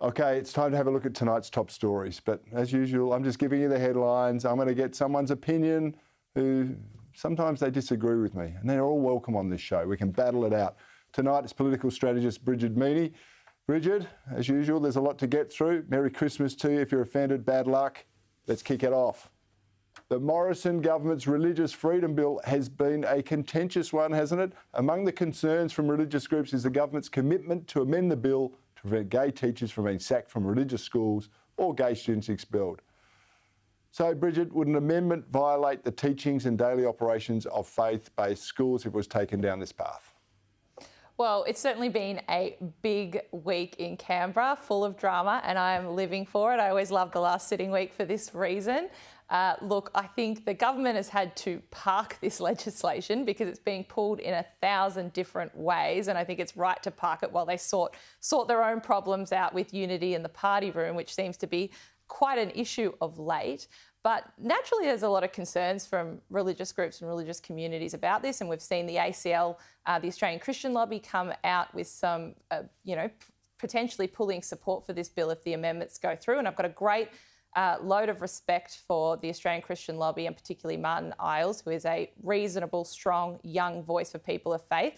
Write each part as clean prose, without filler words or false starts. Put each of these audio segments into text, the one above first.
Okay, it's time to have a look at tonight's top stories. But as usual, I'm just giving you the headlines. I'm going to get someone's opinion who sometimes they disagree with me. And they're all welcome on this show. We can battle it out. Tonight, it's political strategist Brigid Meney. Brigid, as usual, there's a lot to get through. Merry Christmas to you. If you're offended, bad luck. Let's kick it off. The Morrison government's Religious Freedom Bill has been a contentious one, hasn't it? Among the concerns from religious groups is the government's commitment to amend the bill to prevent gay teachers from being sacked from religious schools or gay students expelled. So, Brigid, would an amendment violate the teachings and daily operations of faith-based schools if it was taken down this path? Well, it's certainly been a big week in Canberra, full of drama, and I'm living for it. I always love the last sitting week for this reason. Look, I think the government has had to park this legislation because it's being pulled in 1,000 different ways, and I think it's right to park it while they sort their own problems out with unity in the party room, which seems to be quite an issue of late. But naturally, there's a lot of concerns from religious groups and religious communities about this, and we've seen the ACL, the Australian Christian Lobby, come out with some, potentially pulling support for this bill if the amendments go through. And I've got a great load of respect for the Australian Christian Lobby, and particularly Martin Iles, who is a reasonable, strong, young voice for people of faith.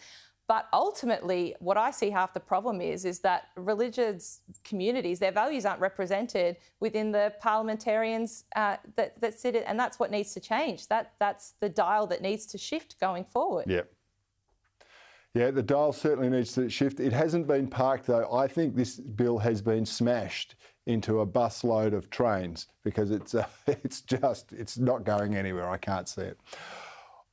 But ultimately, what I see half the problem is that religious communities, their values aren't represented within the parliamentarians that sit it, and that's what needs to change. That's the dial that needs to shift going forward. Yeah, the dial certainly needs to shift. It hasn't been parked, though. I think this bill has been smashed into a busload of trains because it's not going anywhere. I can't see it.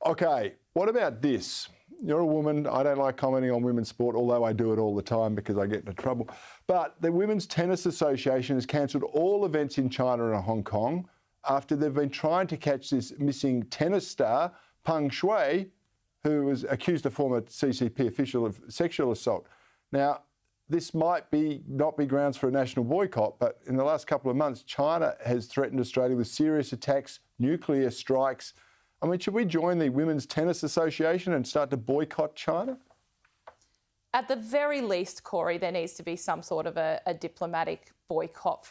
Okay, what about this? You're a woman. I don't like commenting on women's sport, although I do it all the time because I get into trouble. But the Women's Tennis Association has cancelled all events in China and Hong Kong after they've been trying to catch this missing tennis star, Peng Shuai, who was accused of former CCP official of sexual assault. Now, this might not be grounds for a national boycott, but in the last couple of months, China has threatened Australia with serious attacks, nuclear strikes. I mean, should we join the Women's Tennis Association and start to boycott China? At the very least, Corey, there needs to be some sort of a diplomatic boycott,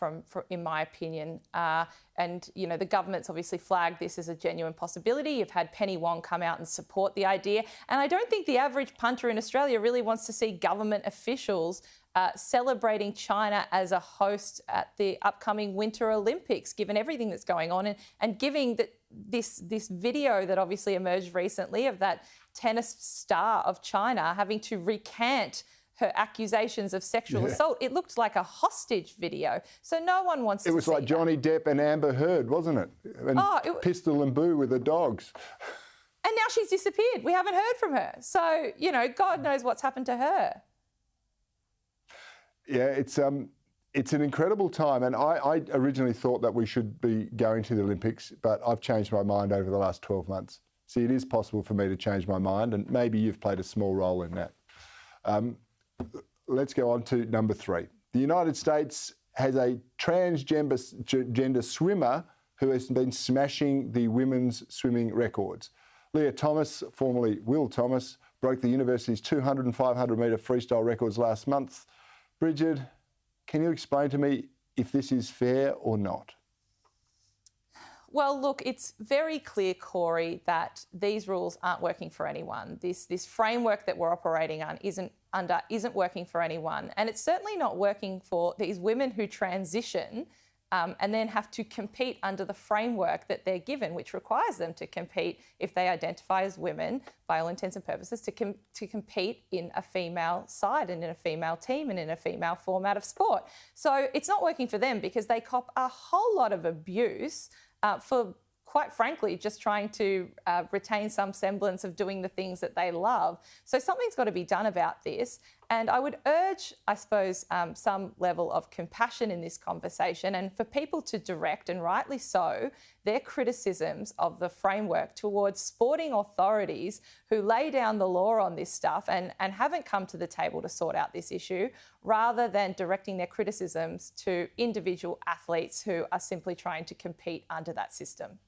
in my opinion. And, the government's obviously flagged this as a genuine possibility. You've had Penny Wong come out and support the idea. And I don't think the average punter in Australia really wants to see government officials celebrating China as a host at the upcoming Winter Olympics, given everything that's going on, and giving that this video that obviously emerged recently of that tennis star of China having to recant her accusations of sexual assault. It looked like a hostage video. So no one wants to see. It was like Johnny Depp and Amber Heard, wasn't it? And Pistol and Boo with the dogs. And now she's disappeared. We haven't heard from her. So, God knows what's happened to her. Yeah, it's an incredible time. And I originally thought that we should be going to the Olympics, but I've changed my mind over the last 12 months. See, it is possible for me to change my mind, and maybe you've played a small role in that. Let's go on to number 3. The United States has a transgender swimmer who has been smashing the women's swimming records. Leah Thomas, formerly Will Thomas, broke the university's 200 and 500 metre freestyle records last month. Brigid, can you explain to me if this is fair or not? Well, look, it's very clear, Corey, that these rules aren't working for anyone. This framework that we're operating on isn't working for anyone. And it's certainly not working for these women who transition and then have to compete under the framework that they're given, which requires them to compete if they identify as women, by all intents and purposes, to compete in a female side and in a female team and in a female format of sport. So it's not working for them because they cop a whole lot of abuse for, quite frankly, just trying to retain some semblance of doing the things that they love. So something's got to be done about this. And I would urge, I suppose, some level of compassion in this conversation, and for people to direct, and rightly so, their criticisms of the framework towards sporting authorities who lay down the law on this stuff and haven't come to the table to sort out this issue, rather than directing their criticisms to individual athletes who are simply trying to compete under that system.